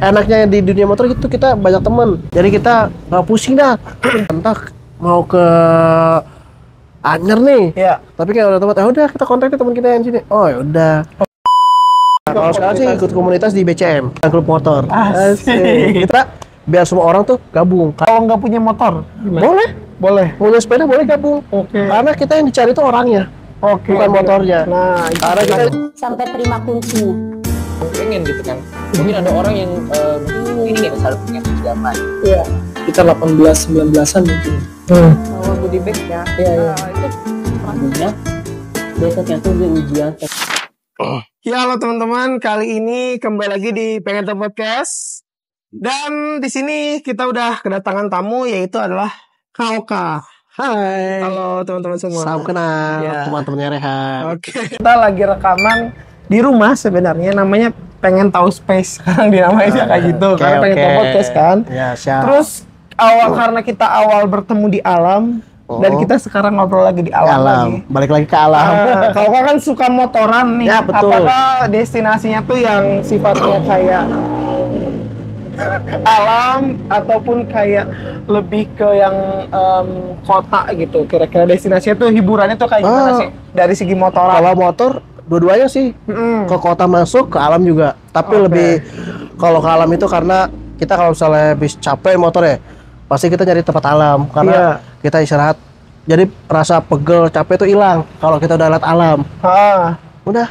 enaknya di dunia motor gitu kita banyak temen. Jadi kita nggak pusing dah. Entah mau ke Anyer nih. Iya. Tapi kalau ada tempat, ya udah kita kontak ke teman kita yang sini. Oh ya udah. Nah, kalau sekarang sih ikut komunitas di BCM, klub motor. Asik. Kita biar semua orang tuh gabung. Kalau nggak punya motor, gimana? Boleh. Boleh. Punya sepeda boleh gabung. Oke. Karena kita yang dicari itu orangnya, bukan motornya. Nah, Karena kita sampai terima kuncinya. Pengen gitu kan. Mungkin ada orang yang ini nggak selalu punya tujuan. iya. Kita 18-19an mungkin. Bawa goodie bag ya. Iya. Itu maksudnya besoknya tuh gue ujian. Ya, halo teman-teman, kali ini kembali lagi di Pengen Tahu Podcast. Dan di sini kita udah kedatangan tamu, yaitu adalah Kaoka. Hai. Halo teman-teman semua. Salam kenal Ya. teman-temannya Rehan. Oke. Kita lagi rekaman di rumah sebenarnya, namanya Pengen Tahu Space. Sekarang dinamainnya kayak gitu, karena Pengen Tahu Podcast kan. Ya, siap. Terus karena kita awal bertemu di alam, dan kita sekarang ngobrol lagi di alam lagi. Balik lagi ke alam. Kalau kan suka motoran nih, Ya, betul. apakah destinasinya tuh yang sifatnya kayak alam ataupun kayak lebih ke yang kota gitu? Kira-kira destinasinya tuh hiburannya tuh kayak gimana sih dari segi motoran? Kalau motor dua-duanya sih. Ke kota masuk, ke alam juga. Tapi Oke. lebih kalau ke alam itu karena kita kalau misalnya habis capek motor ya, pasti kita nyari tempat alam karena Iya. kita istirahat. Jadi rasa pegel, capek itu hilang kalau kita udah lihat alam. Udah.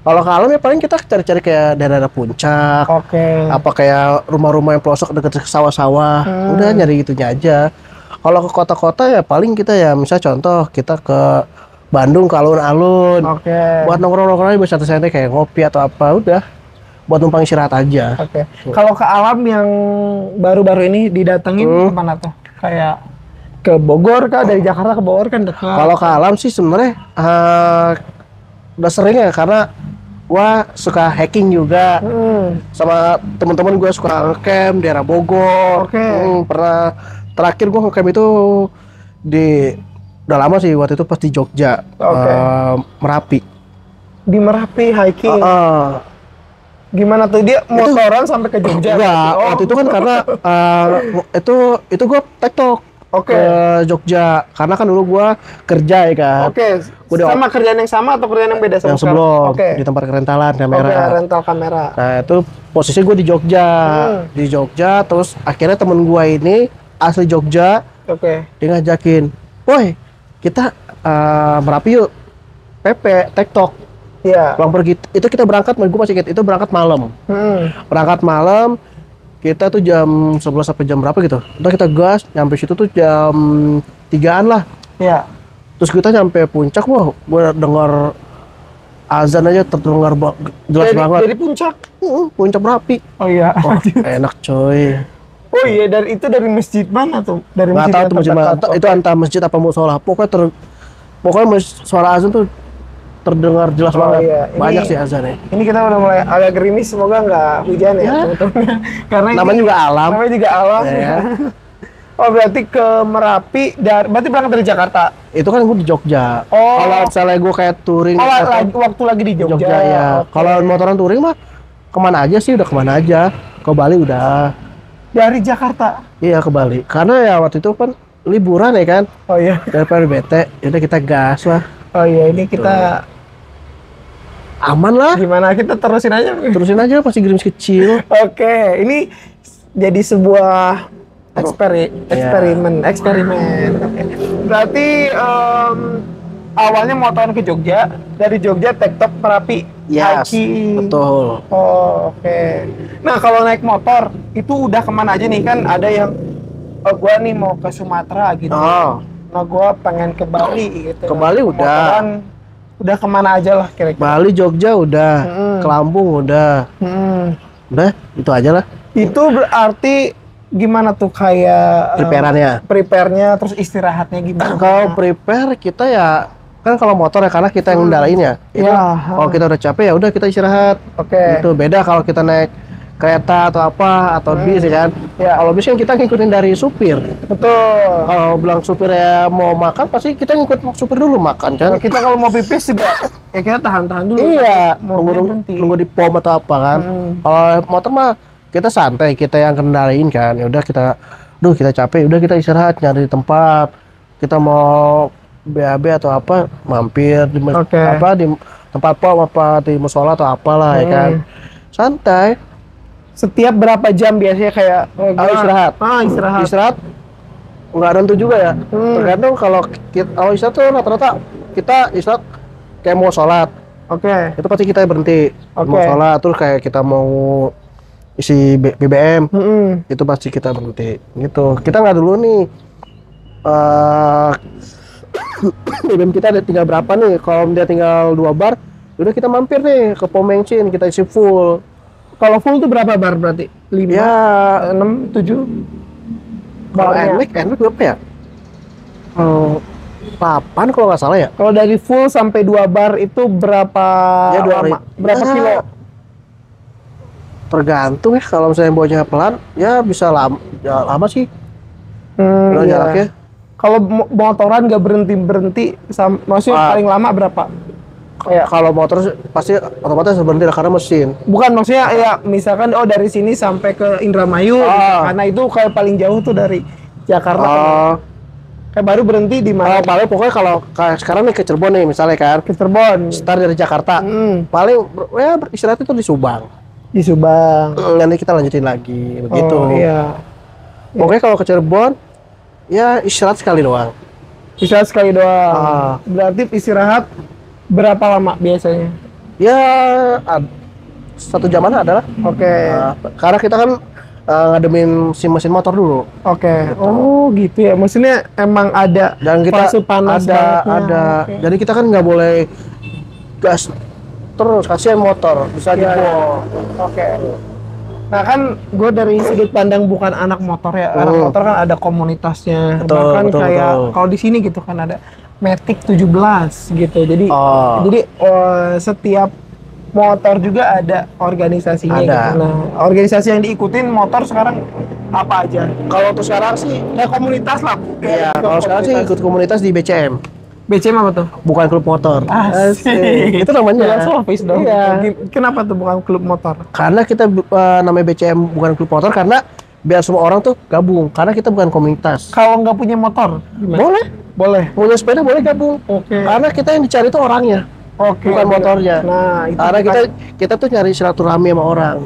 Kalau ke alam ya paling kita cari-cari kayak daerah puncak. Oke. Apa kayak rumah-rumah yang pelosok deket sawah-sawah. Udah nyari gitunya aja. Kalau ke kota-kota ya paling kita ya misal contoh kita ke Bandung ke alun-alun. Oke. Buat nongkrong-nongkrong aja buat santai-santai kayak ngopi atau apa udah. Buat numpang istirahat aja. Oke. Kalau ke alam yang baru-baru ini didatengin kemana tuh? Kayak ke Bogor kah? Dari Jakarta ke Bogor kan dekat. Kalau ke alam sih sebenarnya udah sering ya karena gua suka hiking juga. Sama teman-teman gue suka ngecamp di daerah Bogor. Oke. Pernah terakhir gua ngecamp itu di udah lama sih waktu itu pas di Jogja. Oke. Merapi. Di Merapi hiking. Gimana tuh dia motoran sampai ke Jogja? Enggak, waktu itu kan karena itu gua tektok Oke. ke Jogja karena kan dulu gua kerja ya kan. Oke. Udah Sama kerjaan yang sama atau kerjaan yang beda sama yang sebelum Oke. di tempat kerentalan kamera. Oke, rental kamera. Nah itu posisi gue di Jogja, di Jogja. Terus akhirnya temen gue ini asli Jogja, Oke. dia ngajakin, woi kita Merapi yuk, PP, TikTok. Iya. Pulang pergi, itu kita berangkat, gue masih ingat, itu berangkat malam. Berangkat malam, kita tuh jam 11 sampai jam berapa gitu. Udah kita gas, nyampe situ tuh jam 3-an lah. Iya. Terus kita nyampe puncak, wah gue dengar azan aja terdengar jelas banget. Dari puncak. Puncak Merapi. Oh iya. Wah, enak coy. Oh iya, dari masjid mana tuh? Dari Nggak masjid tahu yang tuh masjid mana. terdekat. Itu antara masjid apa musola. Pokoknya suara azan tuh terdengar jelas Oh banget. iya. Banyak sih azannya. Ini kita udah mulai agak gerimis, semoga nggak hujan ya, teman-teman. Karena Namanya juga alam. Namanya juga alam. Ya. Oh berarti ke Merapi, berarti berangkat dari Jakarta. Itu kan gue di Jogja. Oh. Kalau misalnya gue kayak touring Waktu lagi di Jogja. ya. Oke. Kalau motoran touring mah kemana aja sih, udah kemana aja. Ke Bali udah. Dari Jakarta. Iya ke Bali. Karena ya waktu itu kan liburan ya kan. Oh iya. Daripada bete, yaudah kita gas lah. Oh iya, ini kita Aman lah. gimana? Kita terusin aja. Terusin aja pasti gerimis kecil. Oke, ini jadi sebuah eksperimen. Oke. Berarti awalnya motoran ke Jogja, dari Jogja TikTok Merapi. Yes, hiking. betul. Oh, oke. Nah, kalau naik motor itu udah kemana aja nih? Kan ada yang gua nih mau ke Sumatera gitu. Oh. Nah, gua pengen ke Bali gitu. Ke Bali udah. Motoran udah kemana aja lah kira-kira. Bali, Jogja udah. Ke Lampung udah. Udah, itu aja lah. Itu berarti gimana tuh kayak prepare-nya, terus istirahatnya gimana? Kalau prepare kita ya kan kalau motor ya karena kita yang ngendalain ya. Itu kalau kita udah capek ya udah kita istirahat. Oke. Itu beda kalau kita naik kereta atau apa atau bis ya kan. Ya. Kalau bis kan kita ngikutin dari supir. Betul. Kalau bilang supir ya mau makan pasti kita ngikut supir dulu makan kan. Kita kalau mau pipis juga ya kita tahan-tahan dulu. Iya, Mau berhenti. nunggu di pom atau apa kan. Kalau motor mah kita santai, kita yang kendaliin kan. Ya udah kita capek, udah kita istirahat nyari tempat. Kita mau BAB atau apa, mampir di di tempat pom apa di musola atau apalah ya kan. Santai. Setiap berapa jam biasanya kayak istirahat. Istirahat nggak tentu juga ya. Tergantung kalau istirahat tuh rata-rata kita istirahat kayak mau sholat. Itu pasti kita berhenti. Mau sholat terus kayak kita mau isi BBM. Itu pasti kita berhenti. Gitu. Kita nggak dulu nih. BBM kita ada tinggal berapa nih? Kalau dia tinggal 2 bar, udah kita mampir nih ke pom bensin, kita isi full. Kalau full tuh berapa bar berarti? 5, ya, 6, 7? Kalau NMAX berapa ya? 8 kalau nggak salah ya. Kalau dari full sampai 2 bar itu berapa lama? Berapa kilo? Tergantung ya, kalau misalnya bawanya pelan, ya bisa lama sih. Jaraknya. Kalau motoran nggak berhenti, maksudnya paling lama berapa? Kalau motor pasti otomatis berhenti karena mesin. Bukan, maksudnya ya misalkan dari sini sampai ke Indramayu, karena itu kayak paling jauh tuh dari Jakarta. Kayak baru berhenti di mana? Paling pokoknya kalau sekarang nih ke Cirebon nih misalnya kan. Ke Cirebon. Start dari Jakarta. Paling ya istirahat itu di Subang. Di Subang. Nanti kita lanjutin lagi begitu. Iya. Pokoknya kalau ke Cirebon ya istirahat sekali doang. Istirahat sekali doang. Berarti istirahat berapa lama biasanya? Ya 1 jaman adalah. Karena kita kan ngademin si mesin motor dulu. Gitu ya. Maksudnya emang ada dan kita fase panas ada. Jadi kita kan nggak boleh gas terus, kasihan motor bisa jebol. Nah kan gue dari sudut pandang bukan anak motor ya. Anak motor kan ada komunitasnya. Bahkan kayak kalau di sini gitu kan ada Matic 17 gitu. Jadi setiap motor juga ada organisasinya. Gitu. Nah, organisasi yang diikutin motor sekarang apa aja? Kalau untuk sekarang sih komunitas lah. Iya, kalau sekarang sih ikut komunitas di BCM. BCM apa tuh? Bukan klub motor. Asik. Itu namanya. Filosofis dong. Iya. Kenapa tuh bukan klub motor? Karena kita namanya BCM bukan klub motor karena biar semua orang tuh gabung. Karena kita bukan komunitas. Kalau nggak punya motor, gimana? Boleh. Punya sepeda boleh gabung. Karena kita yang dicari tuh orangnya. Bukan motornya. Nah, itu karena kita tuh nyari silaturahmi sama orang.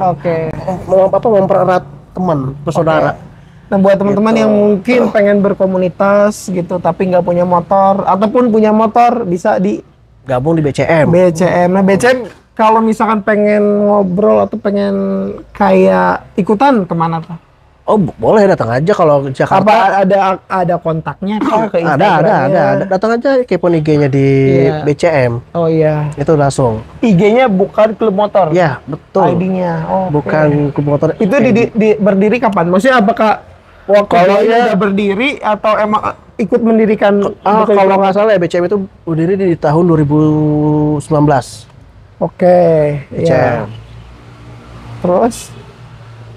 Mempererat teman, bersaudara. Nah, buat teman-teman yang mungkin pengen berkomunitas gitu tapi nggak punya motor ataupun punya motor bisa gabung di BCM. Nah, BCM kalau misalkan pengen ngobrol atau pengen kayak ikutan kemana tuh? Boleh datang aja kalau Jakarta. Apa ada kontaknya ke Instagramnya? Ada. Datang aja kepoin IG-nya di BCM. Itu langsung. IG-nya bukan klub motor. Iya, betul. ID-nya. Bukan klub motor. Itu berdiri kapan? Maksudnya apakah kalau udah berdiri atau emang ikut mendirikan? Kalau nggak salah ya BCM itu berdiri di tahun 2019. BCM. Terus?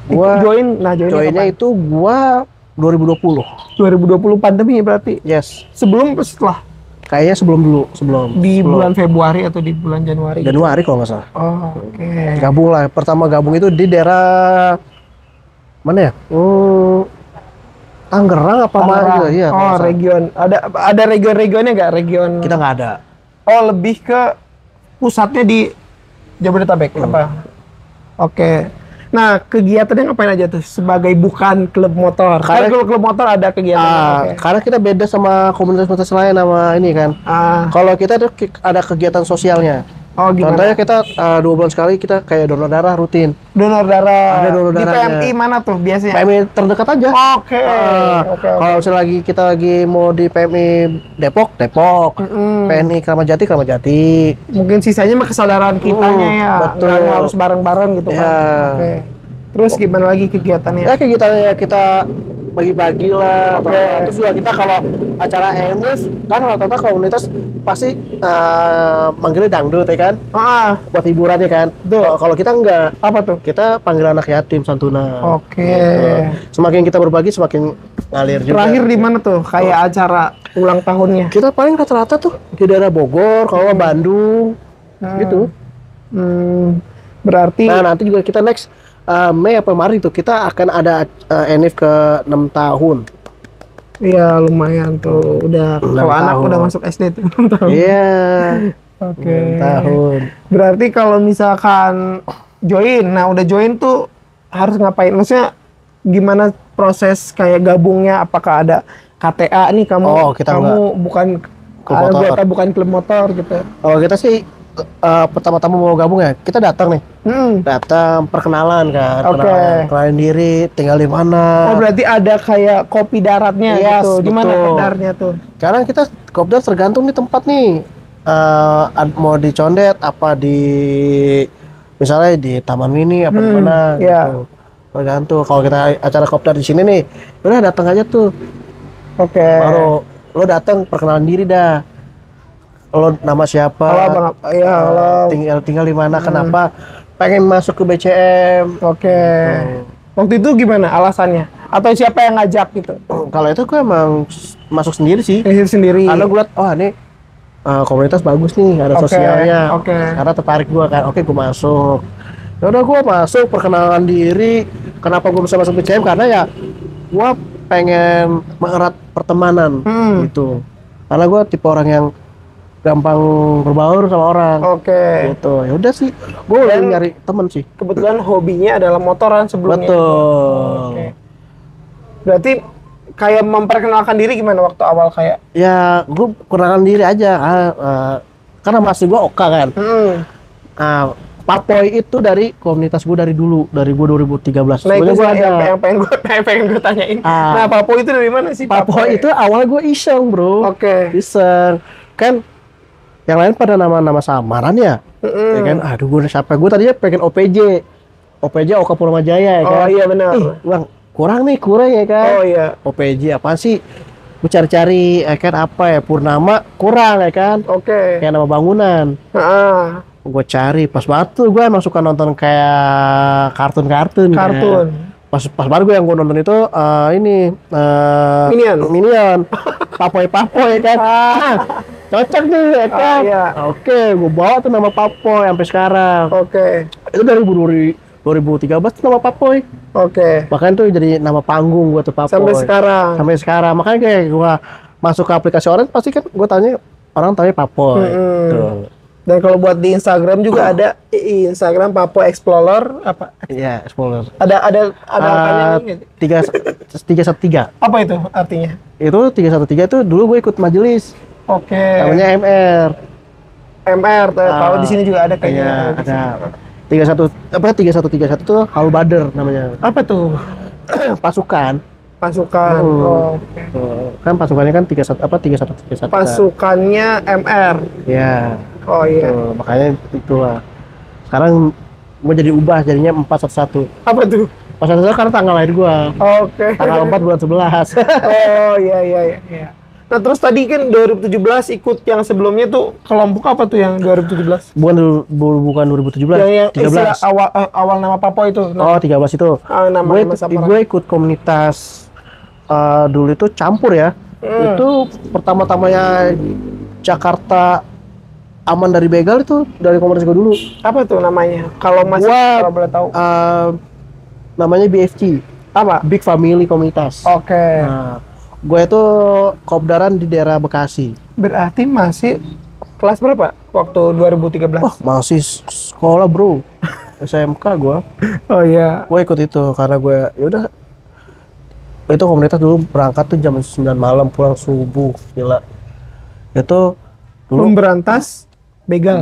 Joinnya itu gua 2020 pandemi berarti? Yes. Sebelum atau setelah? Kayaknya sebelum. Di bulan Februari atau di bulan Januari? Januari kalau nggak salah. Gabung lah. Pertama gabung itu di daerah mana ya? Tangerang apa mana? Iya. Region. Ada region-regionnya nggak? Region. Kita nggak ada. Lebih ke pusatnya di Jabodetabek apa? Nah, kegiatannya ngapain aja tuh sebagai bukan klub motor? Karena klub motor ada kegiatan. Karena kita beda sama komunitas lain sama ini kan. Kalau kita tuh ada kegiatan sosialnya. Gimana? Contohnya kita 2 bulan sekali kita kayak donor darah rutin. Donor darah. Ada donor darahnya. Di PMI mana tuh biasanya? PMI terdekat aja. Kalau misalnya kita lagi mau di PMI Depok. PMI Kramat Jati. Mungkin sisanya mah kesadaran kitanya ya. Betul. Nggak harus bareng-bareng gitu kan. Terus gimana lagi kegiatannya? Ya kegiatannya kita bagi-bagi lah. Terus juga kita kalau acara EMS kan rata-rata komunitas pasti manggilnya dangdut ya kan? Buat hiburan ya kan? Kalau kita enggak. Apa tuh? Kita panggil anak yatim santunan. Semakin kita berbagi semakin ngalir juga. Terakhir di mana tuh? Kayak acara ulang tahunnya? Kita paling rata-rata tuh di daerah Bogor, kalau Bandung, gitu. Berarti. Nah nanti juga kita next Mei apa Maret tuh kita akan ada NIF ke 6 tahun. Iya lumayan tuh. Udah 6 kalau anak tahun. udah masuk SD tuh. 6 tahun. Iya. Oke. 6 tahun. Berarti kalau misalkan join, nah udah join tuh harus ngapain? Maksudnya gimana proses kayak gabungnya? Apakah ada KTA nih kamu? Oh, kita kamu bukan klub motor. anggota bukan klub motor gitu. Oh, kita sih pertama-tama mau gabung ya, kita datang nih. Datang perkenalan kan. Oke. Kenalin diri, tinggal di mana. Oh, berarti ada kayak kopi daratnya Yes, gitu. Di mana betul. kopdarnya tuh? Karena kita kopdar tergantung nih tempat nih. Mau di Condet apa di misalnya di Taman Mini apa di mana iya. gitu. Tergantung. Kalau kita acara kopdar di sini nih, udah datang aja tuh. Oke. Baru lo datang perkenalan diri dah. Lo nama siapa? Halo Bang. Iya, halo. Tinggal di mana? Kenapa pengen masuk ke BCM? Oke. Waktu itu gimana alasannya? Atau siapa yang ngajak gitu? Kalau itu gue emang masuk sendiri sih. Riset sendiri. Karena gue liat, oh ini komunitas bagus nih, ada Oke, sosialnya. oke. Karena tertarik gue kan, oke gue masuk. Ya udah gue masuk, perkenalan diri. Kenapa gue bisa masuk BCM? Karena ya gue pengen mengerat pertemanan gitu. Karena gue tipe orang yang gampang berbaur sama orang. Oke. Gitu. Ya udah sih, gue udah nyari temen sih. Kebetulan hobinya adalah motoran sebelumnya. Betul. Oke. Berarti kayak memperkenalkan diri gimana waktu awal kayak? Ya gue kenalan diri aja. Karena masih gue Oka kan. Papoy itu dari komunitas gue dari dulu, dari gue 2013. Nah itu Sebenarnya gua ada. yang pengen gue tanyain. Nah Papo itu dari mana sih? Papoy itu awal gue iseng bro. Oke. Iseng. Kan yang lain pada nama-nama samaran ya. Ya kan, aduh gue siapa? Gue tadinya pengen OPJ. OPJ Oka Purmajaya ya kan. Oh iya benar. Bang, kurang ya kan. Oh iya. OPJ apaan sih? Gue cari-cari ya kan apa ya, Purnama kurang ya kan. Oke. Kayak nama bangunan. Gue cari, pas banget tuh gue emang suka nonton kayak kartun-kartun. Kartun. Pas baru gue yang gue nonton itu ini Minion. Papoy kan. Cocok nih ya kan. Iya. Oke, gue bawa tuh nama Papoy sampai sekarang. Oke. Itu dari 2013 tuh nama Papoy. Oke. Makanya tuh jadi nama panggung gue tuh Papoy. Sampai sekarang. Makanya kayak gue masuk ke aplikasi Orange pasti kan gue tanya orang tanya Papoy. Tuh. Dan kalau buat di Instagram juga ada Instagram Papo Explorer apa? Iya, Explorer. Ada angkanya nggak? 313. Apa itu artinya? Itu 313 itu dulu gue ikut majelis. Oke. Namanya MR. MR, tahu di sini juga ada kayaknya. Iya, ada. 3131 tuh Halu Bader namanya. Apa tuh? Pasukan. Oke. Kan pasukannya kan 3131. Pasukannya MR. Iya. Oh iya. Tuh, makanya itu lah. Sekarang gue jadi ubah jadinya 411. Apa tuh? 411 karena tanggal lahir gua. Oke. Tanggal 4 bulan 11. Oh iya. Nah terus tadi kan 2017 ikut yang sebelumnya tuh kelompok apa tuh yang 2017? Bukan 2017. Yang 13. awal nama Papo itu. Oh, 13 itu. Gue ikut komunitas dulu itu campur ya. Itu pertama-tamanya Jakarta aman dari begal itu dari komunitas gue dulu. Apa tuh namanya? Kalau kalau boleh tahu. Namanya BFC. Apa? Big Family Komunitas. Oke. Nah, gue itu kopdaran di daerah Bekasi. Berarti masih kelas berapa waktu 2013? Oh, masih sekolah bro. SMK gue. Oh iya. Gue ikut itu karena gue yaudah. Itu komunitas dulu berangkat tuh jam 9 malam pulang subuh. Gila. Itu dulu memberantas begal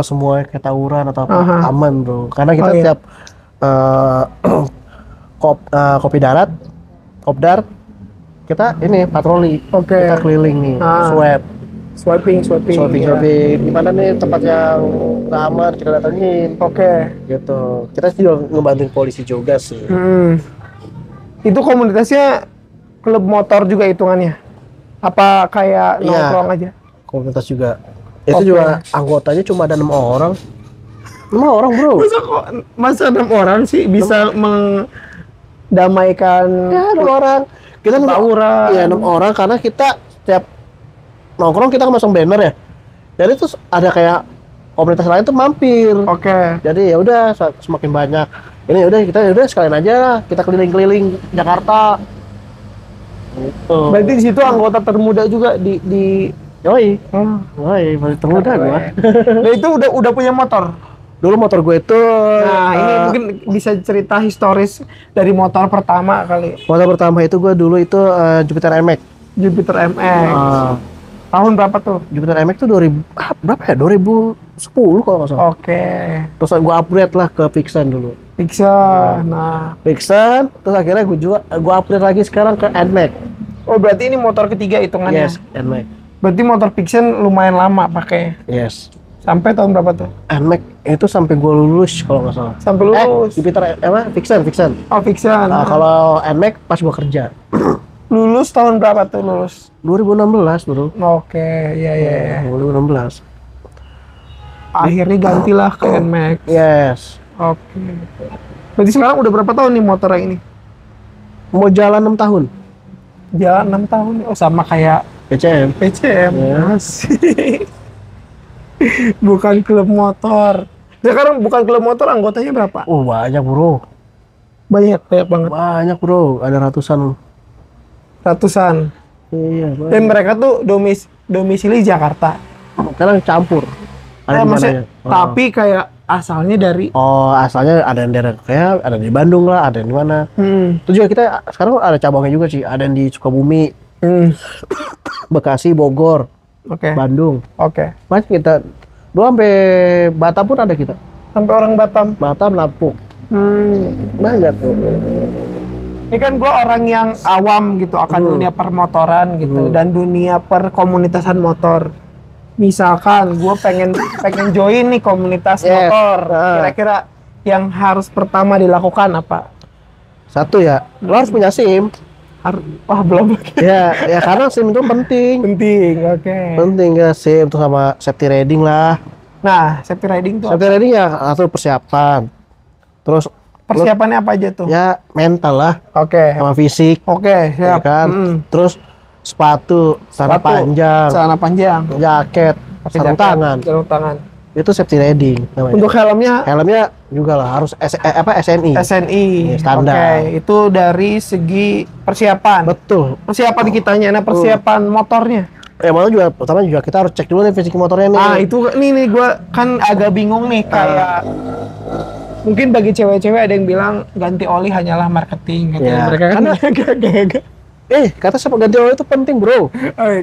semua kayak tawuran atau apa aman bro, karena kita tiap kopdar kita ini patroli. Kita keliling nih, swiping di mana nih tempat yang nggak aman kita datengin. Gitu, kita juga ngebantuin polisi juga sih. Itu komunitasnya klub motor juga hitungannya apa kayak nongkrong aja? Komunitas juga. Itu juga anggotanya cuma ada 6 orang. 6 orang bro. Masa 6 orang sih bisa mendamaikan? Ya 6 orang. Kita tawuran. Iya 6 orang karena kita setiap nongkrong kita masang banner ya. Jadi terus ada kayak komunitas lain tuh mampir. Oke. Jadi ya udah semakin banyak ini udah sekalian aja lah kita keliling-keliling Jakarta. Gitu. Berarti di situ anggota termuda juga di Yoi, masih termuda gua. Nah itu udah punya motor. Dulu motor gue itu Nah, ini mungkin bisa cerita historis dari motor pertama kali. motor pertama itu gue dulu itu Jupiter NMAX. Jupiter MX. Tahun berapa tuh? Jupiter NMAX tuh 2000 berapa ya? 2010 kalau nggak salah. Oke. Terus gue upgrade lah ke Vixen dulu. Pixel. Nah, Vixen, terus akhirnya gue upgrade lagi sekarang ke NMAX. oh berarti ini motor ketiga hitungannya. Yes, NMAX. Berarti motor Pixel lumayan lama pakai. Yes. Sampai tahun berapa tuh? NMAX itu sampai gue lulus kalau nggak salah. Sampai lulus. Jupiter Vixen. Oh, Pixel. Kalau NMAX pas gue kerja. Lulus tahun berapa tuh lulus? 2016 bro. Oke, iya. 2016. Akhirnya gantilah ke NMAX. Yes. Oke. Berarti sekarang udah berapa tahun nih motor yang ini? Mau jalan 6 tahun. Jalan 6 tahun. Oh, sama kayak PCM. PCM. Asik. Bukan klub motor. Sekarang bukan klub motor anggotanya berapa? Oh banyak bro. Banyak banget. Banyak bro. Ada ratusan. Ratusan. Iya. Dan mereka tuh domisili Jakarta. Sekarang campur. Nah, di maksudnya, mananya. Oh. tapi kayak asalnya dari Oh asalnya ada yang daerah kayak ada di Bandung lah, ada yang di mana. Itu juga kita sekarang ada cabangnya juga sih. Ada yang di Sukabumi, Bekasi, Bogor, Oke. Bandung. Oke. Mas kita dulu sampai Batam pun ada kita. Sampai orang Batam. Batam, Lampung. Banyak tuh. Ini kan gue orang yang awam gitu akan dunia permotoran gitu dan dunia perkomunitasan motor. Misalkan gue pengen join nih komunitas Yes. motor, kira-kira yang harus pertama dilakukan apa? Satu ya, lo harus punya SIM. Wah belum. Ya karena SIM itu penting. Penting, oke. Penting ya SIM tuh sama safety riding lah. Nah, safety riding tuh Safety riding ya atau persiapan. Terus persiapannya apa aja tuh? ya mental lah Oke. sama fisik. Oke, Ya siap. kan. Terus celana Sepatu, panjang, celana panjang, jaket, pakai sarung jaket, tangan. sarung tangan. Itu safety riding namanya. Untuk helmnya Helmnya juga lah harus SNI. SNI. Ya, standar. Oke, itu dari segi persiapan. Betul. Persiapan kitanya, nah persiapan motornya. Malah juga pertama juga kita harus cek dulu nih fisik motornya nih. Ah, itu nih gue kan agak bingung nih kayak mungkin bagi cewek-cewek ada yang bilang ganti oli hanyalah marketing gitu. Ya, Mereka kan agak kata siapa ganti oli itu penting bro.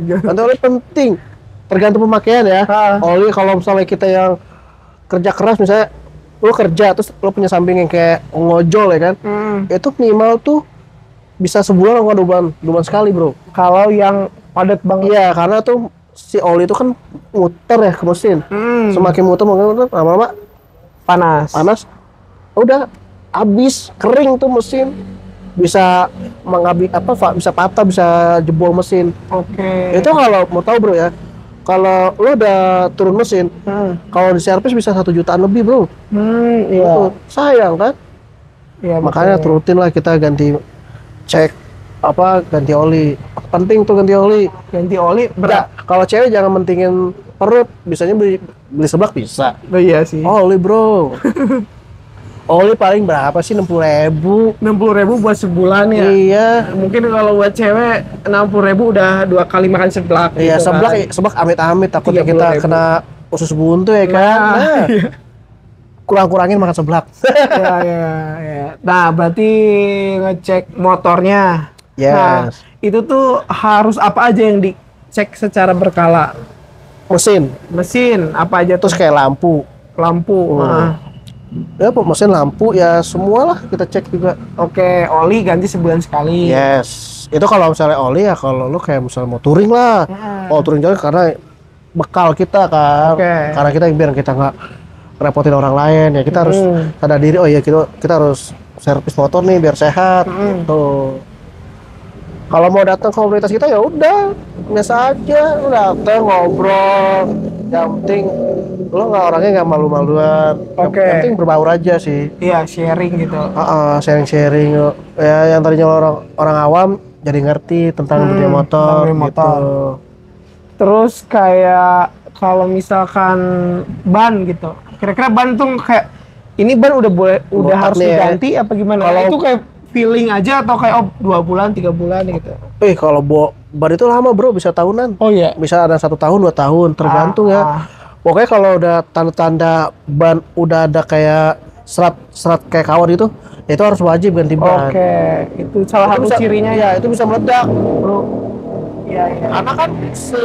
Ganti oli penting. Tergantung pemakaian ya. Oli kalau misalnya kita yang kerja keras misalnya lu kerja terus lu punya samping yang kayak ngojol ya kan. Itu minimal tuh bisa sebulan atau 2 bulan sekali bro. Kalau yang padat banget. Iya karena tuh si oli itu kan muter ya ke mesin. Semakin muter lama-lama panas. Udah habis kering tuh mesin. Bisa bisa patah, bisa jebol mesin. Oke. Itu kalau mau tahu bro ya. Kalau lo udah turun mesin, kalau di servis bisa 1 jutaan lebih bro. Iya. Sayang kan? Iya. Makanya rutin lah kita ganti ganti oli. Penting tuh ganti oli. Ganti oli berat. Kalau cewek jangan mentingin perut, bisanya beli seblak bisa. Oh iya sih. Oli bro. Oli paling berapa sih? 60.000. 60.000 buat sebulan ya. Iya. Mungkin kalau buat cewek 60.000 udah 2 kali makan seblak. Iya, gitu seblak amit-amit takutnya kita 30.000. kena usus buntu ya kan. Nah, iya. kurang-kurangin makan seblak. Ya. Nah, berarti ngecek motornya. Yes. Nah, itu tuh harus apa aja yang dicek secara berkala? Mesin apa aja Terus tuh? kayak lampu. Ya mesin, lampu ya semua lah kita cek juga. Oke, oli ganti sebulan sekali. Yes. Itu kalau misalnya oli ya kalau lu kayak misalnya mau touring lah. Oh touring jauh karena bekal kita kan. Karena biar kita nggak repotin orang lain ya kita harus sadar diri. Oh iya kita harus servis motor nih biar sehat. Tuh. Kalau mau datang ke komunitas kita ya udah biasa aja, lu datang ngobrol. Yang penting lo orangnya nggak malu-maluan. Yang penting berbaur aja sih. Iya, sharing gitu. Sharing ya yang tadinya orang awam jadi ngerti tentang dunia motor. Gitu. Terus kayak kalau misalkan ban gitu, kira-kira ban tuh kayak ini ban udah Botak harus nih ya. diganti apa gimana? Kalau- Itu kayak feeling aja atau kayak 2 bulan 3 bulan gitu. Kalau ban itu lama bro, bisa tahunan. Oh iya. Bisa ada 1 tahun 2 tahun tergantung ya. Pokoknya kalau udah tanda-tanda ban udah ada kayak serat kayak kawat itu, itu harus wajib ganti ban. Oke, itu salah satu Itu bisa- cirinya ya itu bisa meledak bro. Iya, iya. Karena kan si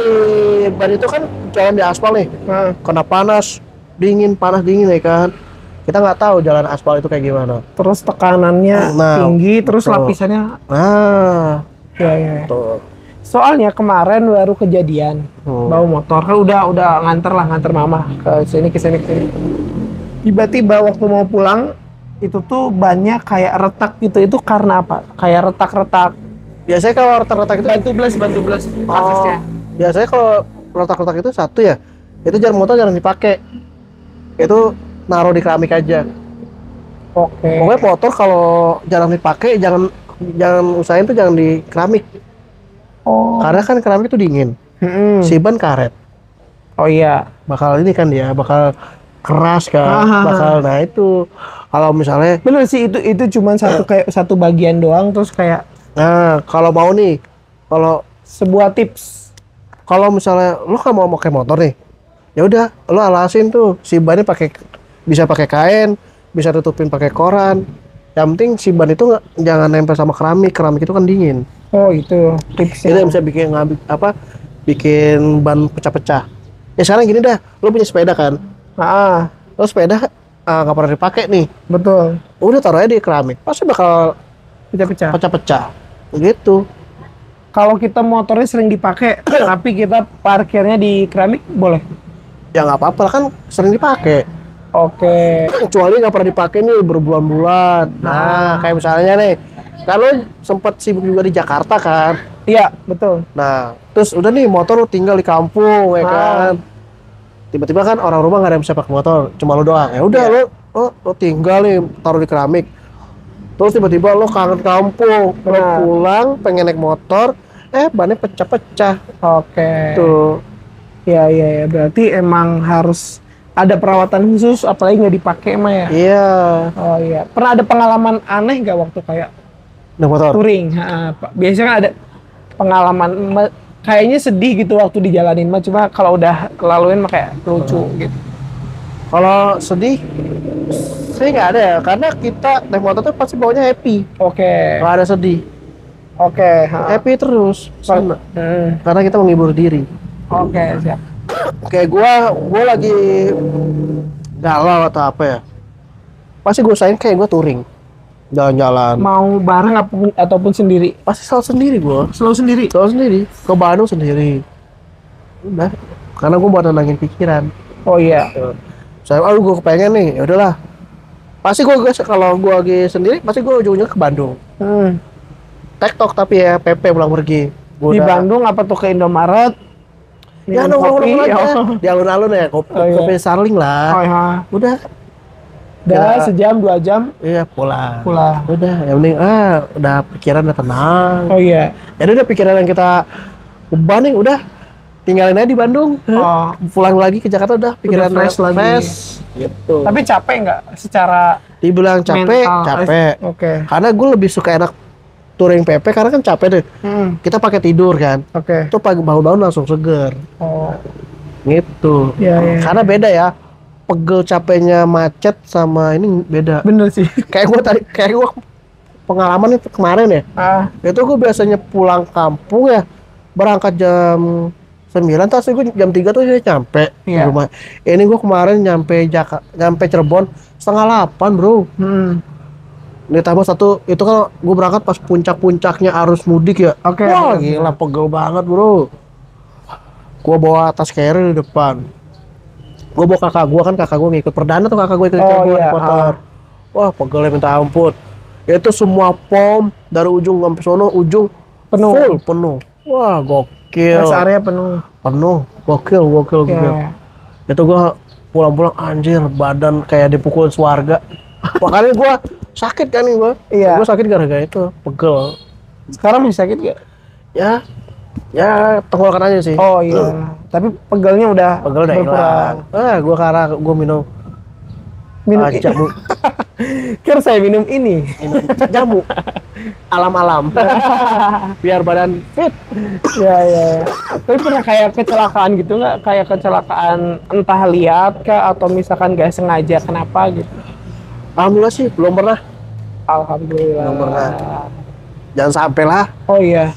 ban itu kan jalan di aspal nih, Nah, kena panas dingin ya kan. Kita nggak tahu jalan aspal itu kayak gimana. terus tekanannya Nah, tinggi, terus betul. lapisannya Nah, ya ya. tuh. Soalnya kemarin baru kejadian bawa motor kan udah nganter mama ke sini. Tiba-tiba waktu mau pulang itu tuh bannya kayak retak gitu. Itu karena apa? Kayak retak-retak. Biasanya kalau retak-retak itu Bantu blast aksesnya. biasanya kalau retak-retak itu satu ya, itu motor jarang dipakai. Itu naruh di keramik aja. Oke. Pokoknya motor kalau jarang dipakai jangan usahain tuh jangan di keramik. Oh. Karena kan keramik itu dingin. Mm-mm. Si ban karet. Oh iya. Bakal ini kan dia, bakal keras kan. Nah itu kalau misalnya Bener sih itu cuman satu bagian doang terus kayak kalau mau nih, kalau sebuah tips. kalau misalnya lo nggak mau pakai motor nih, ya udah lo alasin tuh si bannya bisa pakai kain, bisa tutupin pakai koran. Yang penting si ban itu jangan nempel sama keramik itu kan dingin. Oh itu Itu tipsnya. yang bisa bikin ban pecah-pecah. Ya sekarang gini dah, lo punya sepeda kan, lo sepeda nggak pernah dipakai nih, Betul. udah taruh aja di keramik, pasti bakal Pecah-pecah. pecah-pecah, gitu. Kalau kita motornya sering dipakai tapi kita parkirnya di keramik boleh. Ya nggak apa-apa kan, sering dipakai. Oke. Kecuali nggak pernah dipakai nih berbulan-bulan. Nah, kayak misalnya nih, kan lo sempat sibuk juga di Jakarta kan. Iya, betul. Nah, terus udah nih motor lo tinggal di kampung, ya kan. Tiba-tiba kan orang rumah nggak ada yang bisa pakai motor, cuma lo doang. Ya udah lo tinggal nih taruh di keramik. Terus tiba-tiba lo kangen kampung, lo pulang pengen naik motor, bannya pecah-pecah. Oke. Tuh. Ya, berarti emang harus ada perawatan khusus apalagi nggak dipakai mah ya. Iya. Oh iya. Pernah ada pengalaman aneh nggak waktu kayak Naik motor. touring? Biasanya kan ada pengalaman kayaknya sedih gitu waktu dijalanin mah, cuma kalau udah kelaluin mah kayak lucu gitu. Kalau sedih, sih nggak ada ya, karena kita naik motor tuh pasti bawanya happy, Oke. nggak ada sedih, Oke. happy terus, seneng. Hmm. Karena kita menghibur diri. Oke, siap. Kayak gua lagi galau atau apa ya, pasti gue usahain kayak gue touring, jalan-jalan. Mau bareng ataupun sendiri? Pasti selalu sendiri gue, Selalu sendiri. ke Bandung sendiri. Udah, karena gue buat nenangin pikiran. Oh iya. Saya, gue kepengen nih, ya udahlah. Pasti kalau gue lagi sendiri, pasti gue ujung-ujungnya ke Bandung. TikTok tapi ya, PP pulang pergi. Di Bandung apa tuh ke Indomaret? Ya minum kopi, nongkrong aja, di alun-alun ya, kopi Starling lah. Oh iya. Udah, Udah sejam 2 jam iya pulang. pulang. Udah, yang penting udah pikiran udah tenang. Oh iya. Jadi udah pikiran yang kita beban nih, udah tinggalin aja di Bandung. Oh. Pulang lagi ke Jakarta udah pikiran Udah fresh lagi. Gitu. Tapi capek nggak secara Dibilang capek, mental? capek. Oke. Karena gue lebih suka enak touring PP karena kan capek deh. Kita pakai tidur kan. Oke. Itu pagi bangun-bangun langsung seger. Oh. Gitu. Iya. Karena beda ya. Pegel capeknya macet sama ini beda. Bener sih. Kayak gue pengalaman itu kemarin ya. Itu gue biasanya pulang kampung ya, berangkat jam 9, terus gue jam 3 tuh udah nyampe di rumah. Ini gue kemarin nyampe Cirebon setengah 8 bro. Ditambah satu, itu kan gue berangkat pas puncak-puncaknya arus mudik ya. Oke. Wah gila pegel banget bro. Gue bawa tas carry di depan. Gue bawa kakak gue ngikut perdana tuh, kakak gue ikut Cirebon naik motor. Wah pegelnya minta ampun. Itu semua pom dari ujung sampai sono ujung penuh. Wah gokil. Rest area penuh. Gokil. Itu gue pulang-pulang anjir badan kayak dipukul warga. Makanya gue sakit kan nih gue. Iya. Gue sakit gara-gara itu pegel. Sekarang masih sakit gak? Ya tenggorokan aja sih. Oh iya. Tapi pegelnya udah Pegel udah hilang. Gue minum Minum jamu. Kira saya minum ini. Jamu alam-alam biar badan fit. Ya. Tapi pernah kayak kecelakaan gitu nggak? Kayak kecelakaan entah lihat kah atau misalkan gak sengaja kenapa gitu? Alhamdulillah sih belum pernah. Alhamdulillah. Belum pernah. Jangan sampai lah. Oh iya.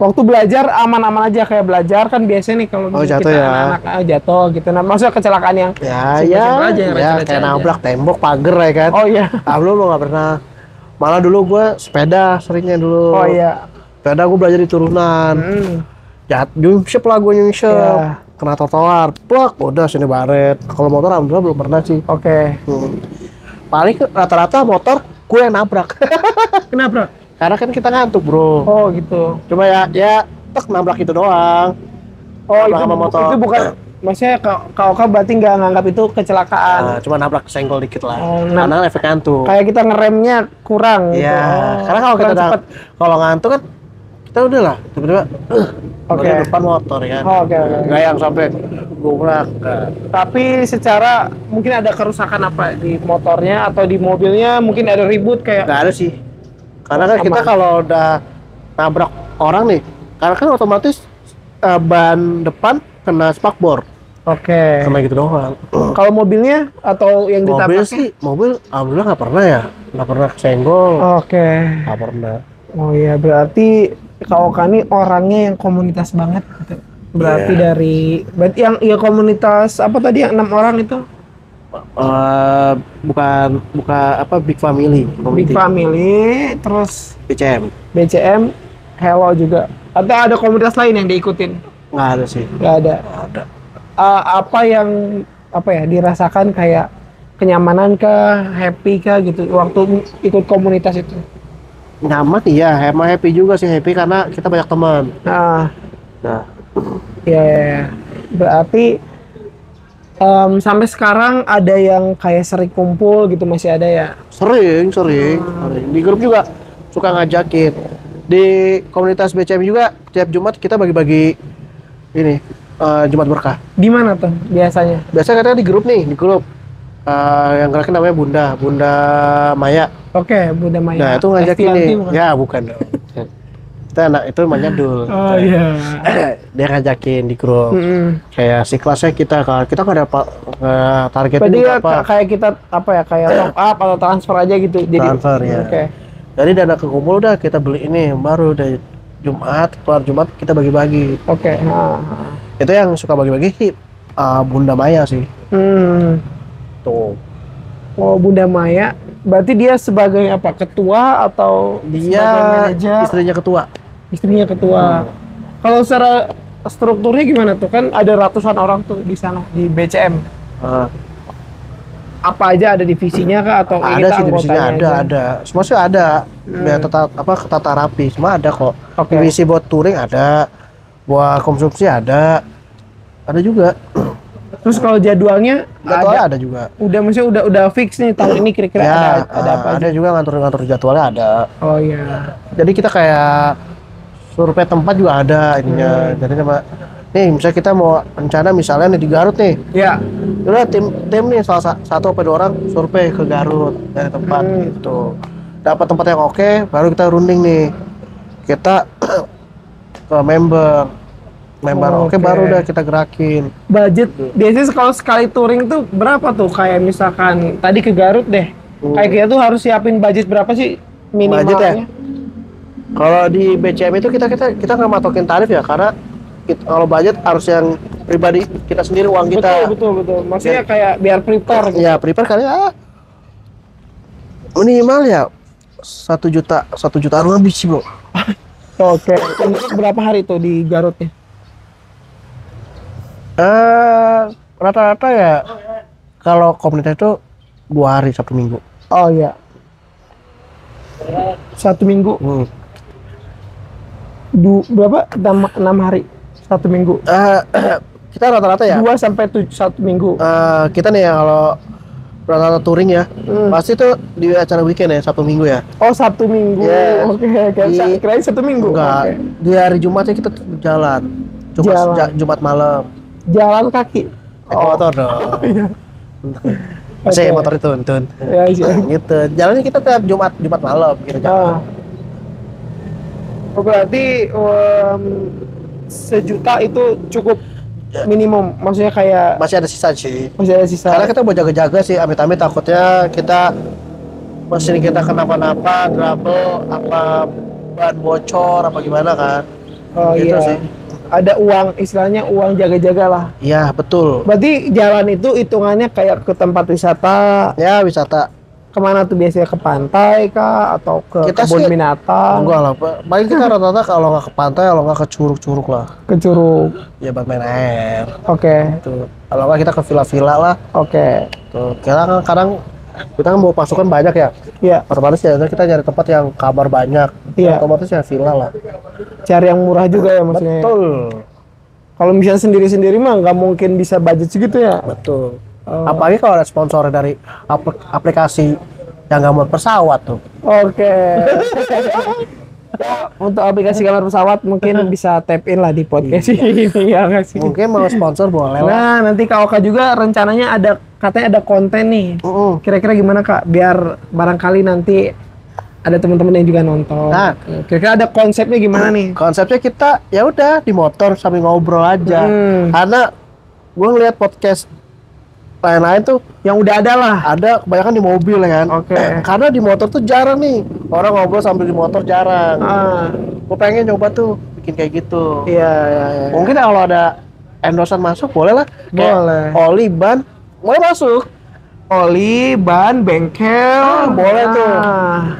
Waktu belajar aman-aman aja, kayak belajar kan biasanya nih kalau jatuh kita ya. anak-anak jatuh gitu. Nah, maksudnya kecelakaan yang Ya, simpel-simpel aja, yang receh-receh kayak aja. nabrak tembok, pagar ya kan. Oh iya. Alhamdulillah nggak pernah. Malah dulu gue sepeda seringnya dulu. Oh iya. Sepeda gue belajar di turunan. Nyungsep lah gue nyungsep. Iya. Kena trotoar, plak, udah sini baret. Kalau motor alhamdulillah belum pernah sih. Oke. Paling rata-rata motor gue yang nabrak. Kenapa? Karena kan kita ngantuk bro. Oh gitu. Cuma ya tek nabrak itu doang. Oh Nabrak sama motor. itu bukan. Maksudnya kau berarti nggak nganggap itu kecelakaan. Nah, cuma nabrak senggol dikit lah. Oh, Karena efek ngantuk. Kayak kita ngeremnya kurang gitu. Iya. Karena kalau kita kalau ngantuk kan kita udah lah tiba-tiba Oke. depan motor ya kan. Oh, oke. Nggak yang sampai gubrak. Tapi secara mungkin ada kerusakan apa di motornya atau di mobilnya, mungkin ada ribut kayak. Nggak ada sih. Karena kan kita Aman. kalau udah nabrak orang nih, karena kan otomatis ban depan kena spakbor. Oke. Kena gitu doang. Kalau mobilnya atau yang Mobil ditabraknya? sih, mobil alhamdulillah nggak pernah ya. Nggak pernah kesenggol. Oke. Nggak pernah. Oh iya, berarti Kak Oka ini orangnya yang komunitas banget gitu. Berarti Iya. berarti yang komunitas apa tadi yang 6 orang itu? Bukan apa Big Family. Big Family, terus BCM. BCM, Hello juga. Atau ada komunitas lain yang diikutin? Nggak ada sih. Nggak ada. Ada. Apa yang dirasakan kayak kenyamanan kah, happy kah gitu waktu ikut komunitas itu? Nyaman iya, emang happy juga sih, happy karena kita banyak teman. Nah, Ya, berarti sampai sekarang ada yang kayak sering kumpul gitu, masih ada ya? sering. Di grup juga suka ngajakin. Di komunitas BCM juga tiap Jumat kita bagi-bagi ini Jumat berkah. Di mana tuh biasanya? Biasanya kadang di grup nih, yang gerakin namanya Bunda Maya. Oke, Bunda Maya. Nah itu ngajakin FTLT nih. bukan? Ya bukan dong. Kita anak itu namanya Dul. Oh iya. Dia ngajakin di grup. Kayak si kelasnya kita nggak ada target Berarti ini ya, apa. kayak kita kayak top up atau transfer aja gitu. Jadi, Transfer ya. Oke. Jadi dana kekumpul udah kita beli ini baru udah keluar Jumat kita bagi-bagi. Oke. Itu yang suka bagi-bagi sih Bunda Maya sih. Tuh. Oh, Bunda Maya. Berarti dia sebagai apa? Ketua atau Dia sebagai manajer? istrinya ketua. Istrinya ketua. Kalau secara strukturnya gimana tuh? Kan ada ratusan orang tuh di sana di BCM. Apa aja ada divisinya kah atau Ada kita sih divisinya anggotanya aja? ada. Semua sih ada. Biar ketata rapi, semua ada kok. Oke. Divisi buat touring ada, buat konsumsi ada juga. Terus kalau jadwalnya Jadwalnya ada juga. maksudnya udah fix nih tahun ini kira-kira Ya, ada apa aja? ada juga ngatur jadwalnya ada. Oh iya. Jadi kita kayak survei tempat juga ada ininya. Jadi sama nih misalnya kita mau rencana misalnya nih di Garut nih. Ya. Udah tim nih salah satu atau 2 orang survei ke Garut dari tempat gitu. Dapat tempat yang oke, baru kita runding nih. Kita ke member oke, baru udah kita gerakin. Budget biasanya kalau sekali touring tuh berapa tuh? Kayak misalkan tadi ke Garut deh. Kayak kita tuh harus siapin budget berapa sih minimalnya? Budget ya? Kalau di BCM itu kita nggak matokin tarif ya, karena kalau budget harus yang pribadi kita sendiri, uang kita. Betul. Maksudnya kayak biar prepare gitu. Ya prepare kali ya minimal ya 1 juta lebih sih bro. Oke. Untuk berapa hari tuh di Garutnya? Rata-rata ya kalau komunitas itu 2 hari Sabtu Minggu. Oh iya. 1 minggu. Berapa? 6 hari 1 minggu. Kita rata-rata ya 2 sampai 1 minggu. kita nih ya kalau rata-rata touring ya pasti tuh di acara weekend ya, Sabtu Minggu ya. Oh, Sabtu Minggu. Yes. Oke. Kirain 1 minggu. Enggak, Oke. di hari Jumatnya kita tuh jalan. Jalan. Jumat malam. Jalan kaki. Naik motor dong. Masih motor itu tuntun. Ya, Gitu. Jalannya kita tiap Jumat malam gitu. Berarti sejuta itu cukup minimum, maksudnya kayak Masih ada sisa sih. masih ada sisa. Karena kita mau jaga-jaga sih, amit-amit takutnya mesin kita kenapa-napa, trouble, apa ban bocor, apa gimana kan. Oh Gitu iya. sih. Ada uang, istilahnya uang jaga-jaga lah. Iya, betul. Berarti jalan itu hitungannya kayak ke tempat wisata. Ya, wisata. Kemana tuh biasanya, ke pantai kah atau ke Kita kebun sih binatang? Enggak lah, paling kita rata-rata kalau nggak ke pantai, kalau nggak ke curug-curug lah. Ke curug. Ya buat main air. Oke. Tuh. Kalau nggak kita ke villa-villa lah. Oke. Tuh. Kita kadang kita kan mau pasukan banyak ya. Iya. Otomatis ya kita nyari tempat yang kamar banyak. Iya. Otomatis ya villa lah. Cari yang murah juga ya maksudnya. Betul. Kalau misalnya sendiri-sendiri mah nggak mungkin bisa budget segitu ya. Betul. Oh. Apalagi kalau ada sponsor dari aplikasi yang gambar pesawat tuh. Oke. Untuk aplikasi kamar pesawat mungkin bisa tap in lah di podcast ini ya nggak sih? Mungkin mau sponsor boleh lah. Nah, nanti Kak Oka juga rencananya katanya ada konten nih. Kira-kira gimana Kak? Biar barangkali nanti ada teman-teman yang juga nonton. Nah, kira-kira ada konsepnya gimana nih? konsepnya kita ya udah di motor sambil ngobrol aja. Karena gue ngeliat podcast lain-lain tuh Yang udah ada lah. ada kebanyakan di mobil ya kan. Oke. Karena di motor tuh jarang nih orang ngobrol sambil di motor jarang. Gue pengen coba tuh bikin kayak gitu. Iya, iya, iya. Mungkin kalau ada endorsean masuk boleh lah. Kayak Boleh. oli ban boleh masuk. Oli, ban, bengkel, boleh tuh.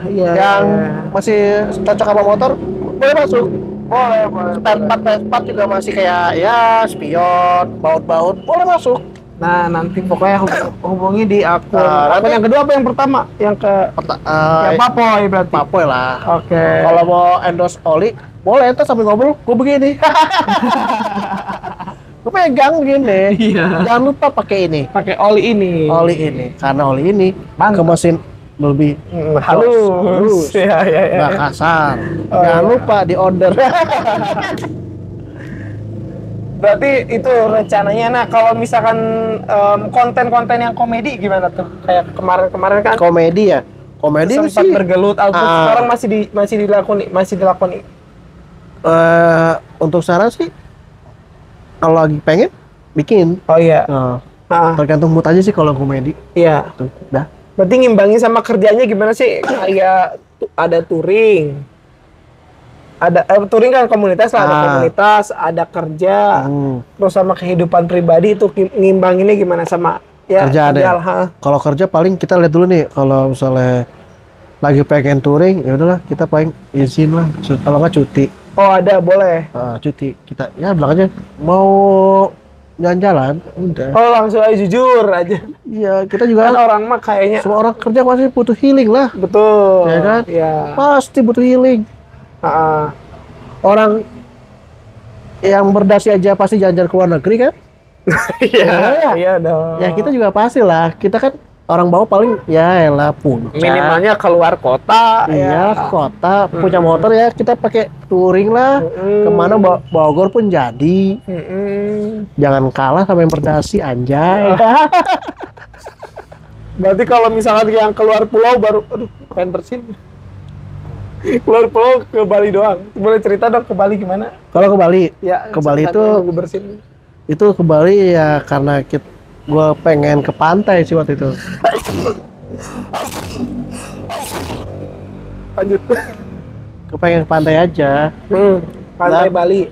Iya. Yang masih cocok sama motor boleh masuk. Boleh. Spare part juga masih kayak ya spion, baut-baut boleh masuk. Nah, nanti pokoknya hubungi di akun. Nanti- Akun yang kedua apa yang pertama? Yang ke yang Papoy berarti. Papoy lah. Oke. Kalau mau endorse oli, boleh entar sambil ngobrol, gue begini. Gue pegang begini. Iya. Jangan lupa pakai ini. Pakai oli ini. Oli ini. Karena oli ini ke Mantap. mesin lebih halus. Iya, iya, iya. nggak kasar. Oh, Jangan iya. lupa di order. Berarti itu rencananya. Nah, kalau misalkan konten-konten yang komedi gimana tuh? Kayak kemarin-kemarin kan Komedi ya. Komedi sempat sih. bergelut, Alput Ah. sekarang masih dilakoni. Untuk saran sih, kalau lagi pengen bikin. Oh iya. Tergantung mood aja sih kalau komedi. Iya. Tuh, dah. Berarti ngimbangin sama kerjanya gimana sih? Kayak ada touring. Ada touring kan komunitas lah, ada komunitas, ada kerja. Terus sama kehidupan pribadi itu ngimbanginnya gimana sama ya Kerja ada ya? Kalau kerja paling kita lihat dulu nih, kalau misalnya lagi pengen touring, ya udahlah kita paling izin lah, kalau nggak cuti. Oh ada, boleh. Cuti kita ya bilang aja mau jalan-jalan, udah. Oh langsung aja jujur aja. Iya, kita juga Kan orang mah kayaknya semua orang kerja pasti butuh healing lah. betul. Ya kan? Iya. Pasti butuh healing. Orang yang berdasi aja pasti jalan-jalan ke luar negeri kan? Iya, iya dong. Ya kita juga pasti lah. Kita kan orang bawah paling ya elah puncak. minimalnya keluar kota. Iya, ke kota punya motor ya kita pakai touring lah. Kemana Bogor pun jadi. Jangan kalah sama yang berdasi anjay. Berarti kalau misalkan yang keluar pulau baru, aduh, pengen bersin. Keluar pulau ke Bali doang. Boleh cerita dong ke Bali gimana? Kalau ke Bali, Ya, ke Bali ceritanya itu gue bersin. itu ke Bali ya karena gue pengen ke pantai sih waktu itu. Lanjut. Kepengen ke pantai aja. Pantai Nah. Bali.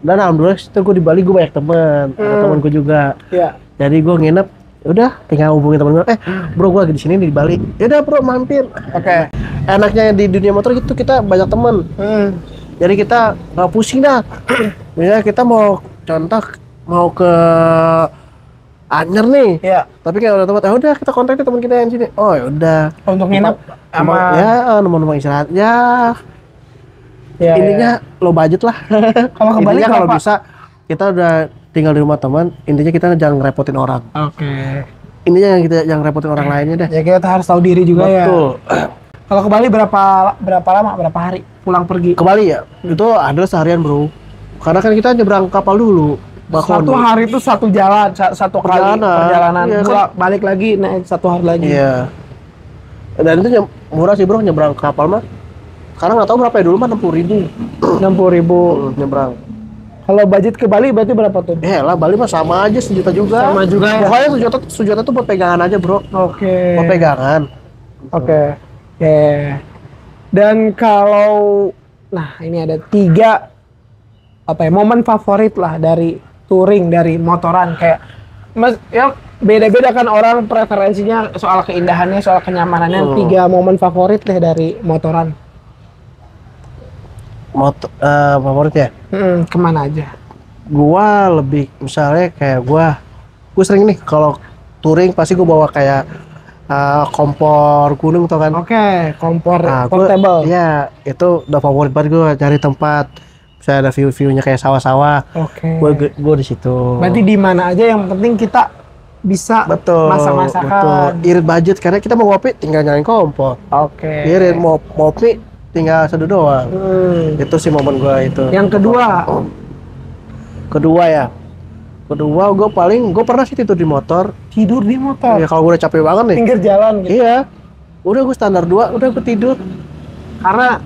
Dan alhamdulillah itu gue di Bali gue banyak teman, ada temanku juga. Ya. Jadi gue nginep, udah tinggal hubungin temen gue, bro gue lagi di sini di Bali. Yaudah bro mampir. Oke. Enaknya di dunia motor gitu kita banyak temen. Jadi kita nggak pusing dah. Misalnya kita mau contoh mau ke Anyer nih. Iya. Tapi kayak udah tempat, udah kita kontak teman kita yang sini. Oh ya udah. Untuk nginep sama Ya nomor-nomor istirahat. Ya ya, intinya low budget lah. Kalau ke Bali Intinya kalau berapa? bisa kita udah tinggal di rumah teman. Intinya kita jangan ngerepotin orang. Oke. Intinya yang kita jangan repotin orang lainnya deh. Ya kita harus tahu diri juga ya. Betul. Kalau ke Bali berapa lama? Berapa hari pulang pergi? Ke Bali ya, itu adalah seharian bro. Karena kan kita nyebrang kapal dulu. Satu hari itu satu jalan, satu kali perjalanan. Iya, balik lagi naik satu hari lagi. Iya. Dan itu murah sih bro, nyebrang kapal mah. Sekarang nggak tahu berapa ya, dulu mah 60.000. 60.000 nyebrang. Kalau budget ke Bali berarti berapa tuh? Lah Bali mah sama aja, 1 juta juga. Sama juga ya? Pokoknya 1 juta tuh buat pegangan aja bro. Oke. Buat pegangan. Oke. Dan kalau, nah ini ada 3 momen favorit lah dari touring, dari motoran, kayak ya beda-beda kan orang preferensinya soal keindahannya, soal kenyamanannya. 3 momen favorit deh dari motoran. Favorit ya? Kemana aja? Gua lebih misalnya kayak gua sering nih kalau touring pasti gua bawa kayak kompor gunung tuh kan. Oke, kompor Nah, portable. Iya, itu udah favorit banget gua cari tempat. Misalnya ada view-viewnya kayak sawah-sawah. Oke. Gua di situ. Berarti di mana aja yang penting kita bisa masak-masakan. Irit budget karena kita mau ngopi tinggal nyalain kompor. Oke. Irit mau ngopi tinggal seduh doang. Itu sih momen gua itu. Yang kedua gue pernah sih tidur di motor. Tidur di motor? Ya kalau gue udah capek banget nih. Pinggir jalan gitu? Iya. Udah gue standar 2, udah gue tidur. Karena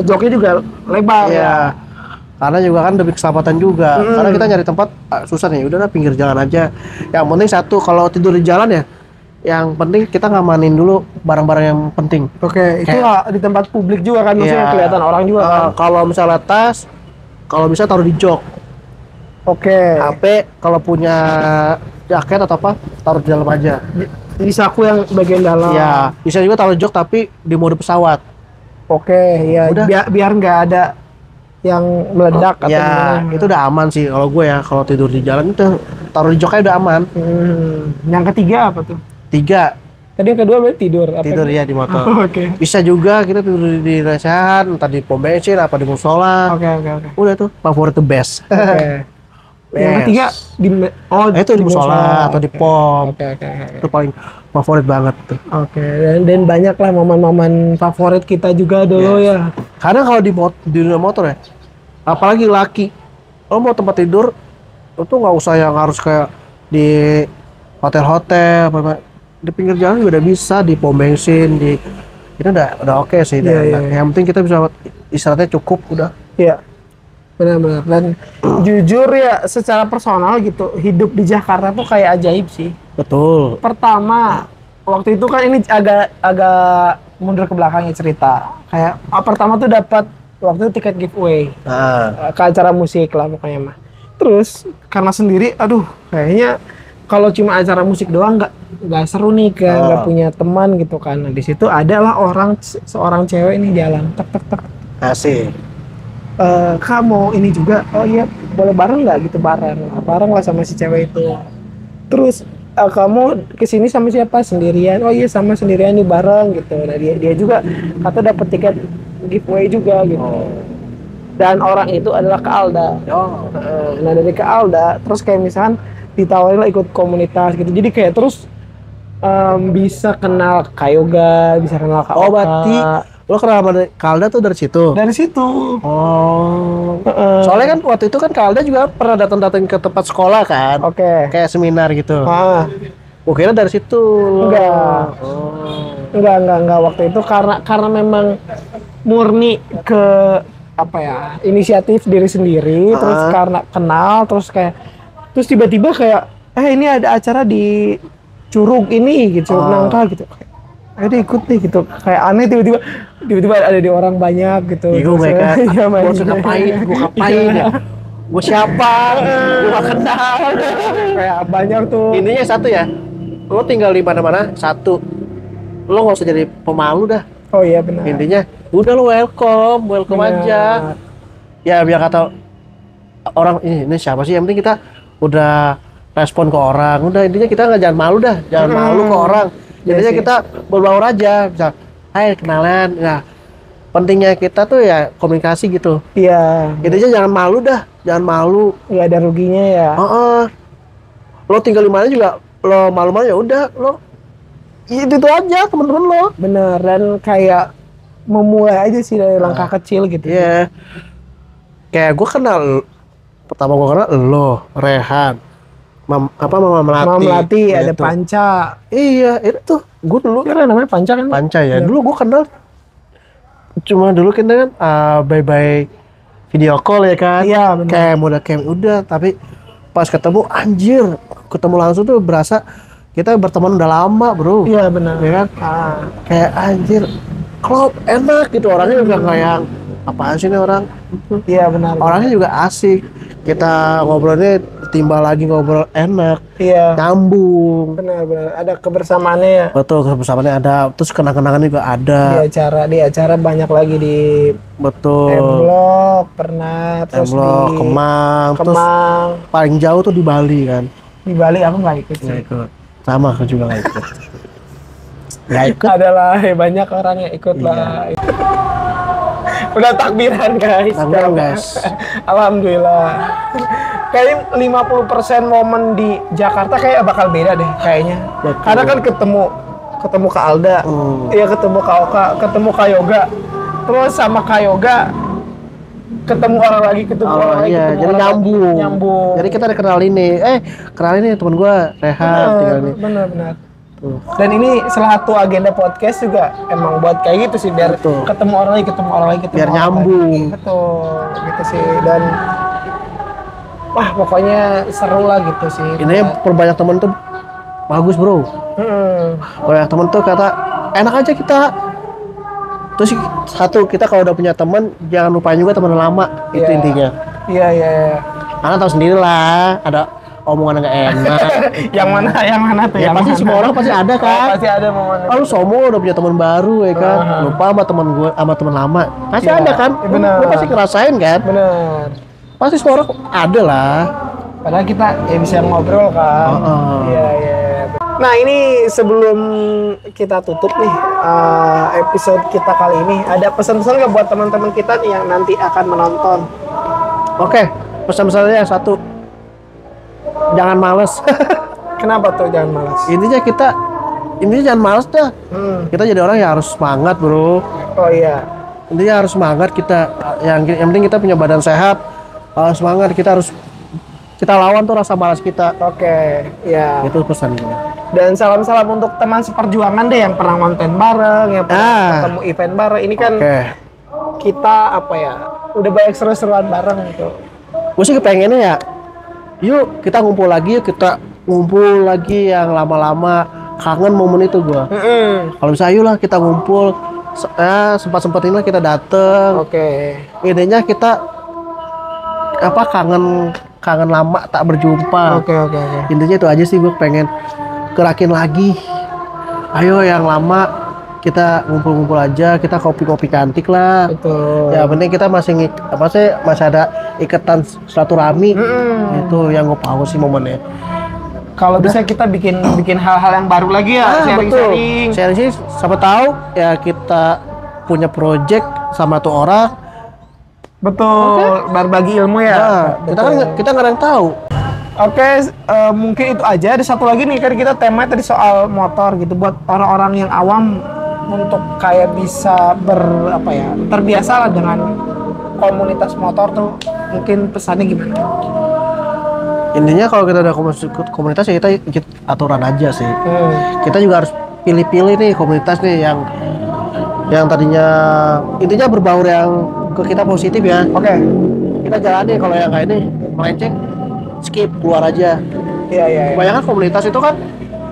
joknya juga lebar. Iya. Karena juga kan demi keselamatan juga. Karena kita nyari tempat susah nih, udahlah pinggir jalan aja. Yang penting satu, kalau tidur di jalan ya, yang penting kita ngamanin dulu barang-barang yang penting. Oke, itu di tempat publik juga kan, maksudnya kelihatan orang juga kan. Kalau misalnya tas, kalau bisa taruh di jok. Oke. HP kalau punya jaket atau apa, taruh di dalam aja. Di saku yang bagian dalam. Iya, bisa juga taruh jok tapi di mode pesawat. Oke, ya biar nggak ada yang meledak atau ya, gimana. itu udah aman sih kalau gue ya. Kalau tidur di jalan itu taruh di joknya udah aman. Yang ketiga apa tuh? 3. Tadi yang kedua berarti tidur. Tidur ya di motor. Oke. Bisa juga kita tidur di recehan, entah di pom bensin apa di musola. Oke. Udah tuh favorit the best. Oke. Yang ketiga itu di musola atau di pom. Oke. Itu paling favorit banget tuh. Oke. Dan banyak lah momen-momen favorit kita juga dulu ya. Karena kalau di dunia motor ya, apalagi laki, lo mau tempat tidur, lo tuh nggak usah yang harus kayak di hotel-hotel, di pinggir jalan juga udah bisa, di pom bensin, itu udah oke sih. Yang penting kita bisa istirahatnya cukup udah. Iya, benar-benar. Dan jujur ya, secara personal gitu, hidup di Jakarta tuh kayak ajaib sih. Betul. Pertama, waktu itu kan ini agak mundur ke belakangnya cerita. Kayak pertama tuh dapat waktu itu tiket giveaway ke acara musik lah pokoknya mah. Terus karena sendiri, aduh kayaknya kalau cuma acara musik doang nggak seru nih, nggak punya teman gitu kan. Nah, di situ adalah seorang cewek ini jalan tek. Asik. Kamu ini juga, oh iya boleh bareng nggak gitu, bareng lah sama si cewek itu. Terus kamu kesini sama siapa? Sendirian? Oh iya sama sendirian nih, bareng gitu. Nah dia juga kata dapat tiket giveaway juga gitu. Dan orang itu adalah Kak Alda. Nah dari Kak Alda terus kayak misalkan ditawarin lah ikut komunitas gitu, jadi kayak terus bisa kenal Kak Yoga, bisa kenal Kak Oka. Berarti lo kenal sama Kak Alda tuh dari situ? Dari situ. Soalnya kan waktu itu kan Kak Alda juga pernah datang ke tempat sekolah kan? Oke. Kayak seminar gitu. Kira dari situ. Enggak. Waktu itu karena memang murni ke inisiatif diri sendiri, terus karena kenal, terus tiba-tiba kayak ini ada acara di Curug ini gitu, Curug Nangka gitu. Ayo ikut nih gitu, kayak aneh tiba-tiba ada di orang banyak gitu. Gue ngapain ya? Gue siapa? Gue gak kenal. Kayak banyak tuh. Intinya satu ya, lo tinggal di mana-mana satu, lo gak usah jadi pemalu dah. Oh iya benar. Intinya udah lo welcome aja. Ya biar kata orang ini siapa sih, yang penting kita udah respon ke orang. Udah intinya kita jangan malu dah, jangan malu ke orang. Jadinya kita berbaur aja, bisa hai kenalan. Nah, pentingnya kita tuh ya komunikasi gitu. Iya. Intinya jangan malu dah, jangan malu. Nggak ada ruginya ya. Lo tinggal di mana juga, lo malu-malu ya udah lo itu aja temen-temen lo. Bener, dan kayak memulai aja sih dari langkah kecil gitu. Iya. Kayak gue kenal pertama gue kenal lo, Rehan, Mama Melati. Mama Melati, gitu. ada Panca. Iya, itu gue dulu. Kira namanya Panca kan? Panca ya. Dulu gue kenal. Cuma dulu kita kan bye video call ya kan. Iya, benar. Kayak modal kayak udah, tapi pas ketemu anjir, ketemu langsung tuh berasa kita berteman udah lama, bro. Iya, benar. Ya kan? Kayak anjir, klop enak gitu, orangnya juga nggak yang apaan sih nih orang. Iya, benar. Orangnya juga asik. Kita ngobrolnya timbal lagi ngobrol enak. Iya. Nyambung. Benar. Ada kebersamaannya ya. Betul, kebersamaannya ada. Terus kenang-kenangan juga ada. Di acara banyak lagi di Betul. M-Block pernah, terus M-Block, di Kemang. Terus Kemang. paling jauh tuh di Bali kan. Di Bali aku nggak ikut sih. Nggak ikut. Sama aku juga nggak ikut. Nggak ikut. Adalah banyak orang yang ikut lah. Udah takbiran guys. Takbiran, guys. Alhamdulillah. Kayaknya 50% momen di Jakarta kayak bakal beda deh kayaknya. Betul. Karena kan ketemu Kak Alda, iya ketemu Kak Oka, ketemu Kak Yoga, terus sama Kak Yoga ketemu orang lagi, orang lagi, Iya, ketemu jadi orang lagi, nyambung. nyambung. Jadi kita kenal ini temen gue Rehan tinggal ini. Benar. Tuh. Dan ini salah satu agenda podcast juga emang buat kayak gitu sih, biar Betul. ketemu orang lagi, ketemu orang lagi, Biar orang nyambung. lagi. Betul, gitu sih. Dan wah pokoknya seru lah gitu sih. Ini perbanyak temen tuh bagus, bro. Banyak temen tuh kata enak aja kita. Terus satu, kita kalau udah punya temen jangan lupain juga teman lama. Itu Iya. intinya. Iya. Karena tahu sendiri lah, ada omongan yang gak enak. Yang mana tuh? Ya yang pasti mana? semua orang pasti ada kan. Pasti ada momen. Oh, lu sombong udah punya teman baru ya kan. Lupa sama teman gue sama teman lama. Pasti Iya, ada kan. iya, benar. Lu pasti ngerasain kan. Bener. Pasti semua orang ada lah. Padahal kita ya bisa ngobrol kan. Iya. Nah ini sebelum kita tutup nih episode kita kali ini, ada pesan-pesan nggak buat teman-teman kita nih yang nanti akan menonton? Oke, pesan-pesannya yang satu. Jangan males. Kenapa tuh jangan malas? Intinya jangan males dah. Kita jadi orang yang harus semangat, bro. Oh iya. Intinya harus semangat kita. Yang penting kita punya badan sehat. Harus semangat, kita lawan tuh rasa malas kita. Oke, ya. Itu pesannya. Dan salam-salam untuk teman seperjuangan deh yang pernah konten bareng, yang pernah ketemu event bareng. Ini kan kita udah banyak seru-seruan bareng gitu. Gue sih kepengennya ya, yuk kita ngumpul lagi yang lama-lama, kangen momen itu gue. Kalau bisa ayolah kita ngumpul, sempat-sempatin lah kita dateng. Oke. Intinya kita kangen lama tak berjumpa. Oke. Intinya itu aja sih, gue pengen gerakin lagi. Ayo yang lama kita ngumpul-ngumpul aja, kita kopi-kopi cantik lah. Betul. Ya penting kita masih ada ikatan silaturahmi. Itu yang gue tahu sih momennya. Kalau bisa kita bikin hal-hal yang baru lagi ya, sharing-sharing. Sharing sih, siapa tahu ya kita punya project sama tuh orang. Betul, berbagi ilmu ya. Nah, kita nggak ada yang tahu. Oke, mungkin itu aja. Ada satu lagi nih, kan kita tema tadi soal motor gitu, buat orang-orang yang awam untuk kayak bisa terbiasa lah dengan komunitas motor tuh. Mungkin pesannya gimana? Intinya kalau kita ada komunitas ya kita ikut aturan aja sih. Kita juga harus pilih-pilih nih komunitas nih yang tadinya intinya berbaur yang ke kita positif ya. Oke. Kita jalani, kalau yang kayak ini melenceng skip, keluar aja. Iya. Kebanyakan komunitas itu kan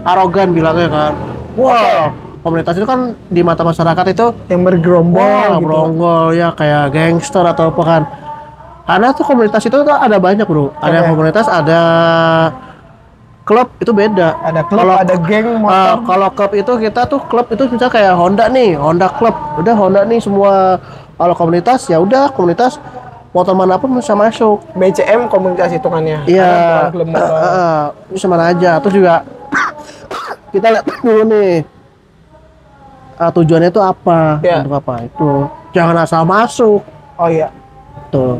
arogan bilangnya kan. Wah, komunitas itu kan di mata masyarakat itu yang bergerombol gitu. Beronggol ya, kayak gangster atau apa kan. Karena tuh komunitas itu tuh ada banyak, bro. Ada komunitas, ada klub, itu beda. Ada klub, ada geng motor. Kalau klub itu klub itu misalnya kayak Honda nih, Honda Club. Udah Honda nih semua. Kalau komunitas ya udah komunitas motor manapun bisa masuk. BCM komunitas hitungannya. Iya. Bisa mana aja. Terus juga kita lihat dulu nih tujuannya itu apa, untuk apa itu. Jangan asal masuk. Oh iya. Tuh.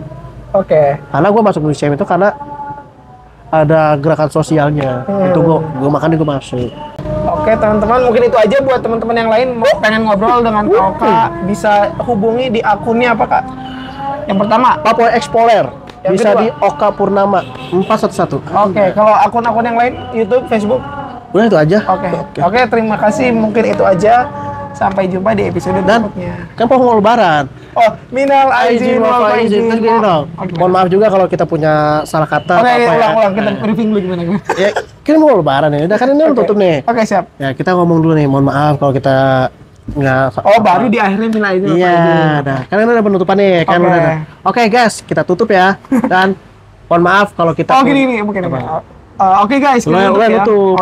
Oke. Karena gue masuk BCM itu karena ada gerakan sosialnya. Itu gue makanya gue masuk. Oke teman-teman, mungkin itu aja buat teman-teman yang lain mau pengen ngobrol dengan Kak Oka, bisa hubungi di akunnya apa Kak? Yang pertama Papua Explorer. Yang bisa kedua? di Oka Purnama 411. Oke, kalau akun-akun yang lain YouTube, Facebook. Udah itu aja. Oke, terima kasih. Mungkin itu aja. Sampai jumpa di episode Dan berikutnya. kan mau lebaran. Oh, minal aizin wal faizin. Terus gini dong. Mohon maaf juga kalau kita punya salah kata Oke, apa ya. ulang kita briefing dulu gimana. Ya, kan mau lebaran ya. Udah kan ini tutup nih. Oke, siap. Ya, kita ngomong dulu nih. Mohon maaf kalau kita nggak. Oh, baru di akhirnya minal aizin wal faizin. Iya, dah. Kan ini ada penutupan nih, kan Oke. udah. Oke, guys, kita tutup ya. Dan mohon maaf kalau kita Oh, gini mungkin. Oke, guys, kita Ulang, tutup ya. tutup.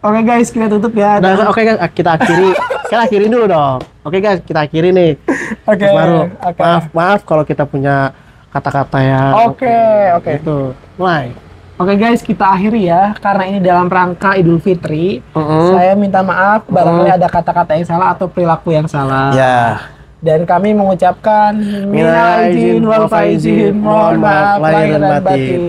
Oke, guys, kita tutup ya. Nah, oke guys, kita akhiri. Kita akhirin dulu dong. Oke guys, kita akhiri nih. Oke. Terus baru. Oke. Maaf kalau kita punya kata-kata yang Oke. itu. Mulai. Oke guys, kita akhiri ya karena ini dalam rangka Idul Fitri. Saya minta maaf barangkali ada kata-kata yang salah atau perilaku yang salah. Ya. Dan kami mengucapkan minal aizin wal faizin. Mohon maaf lahir dan batin.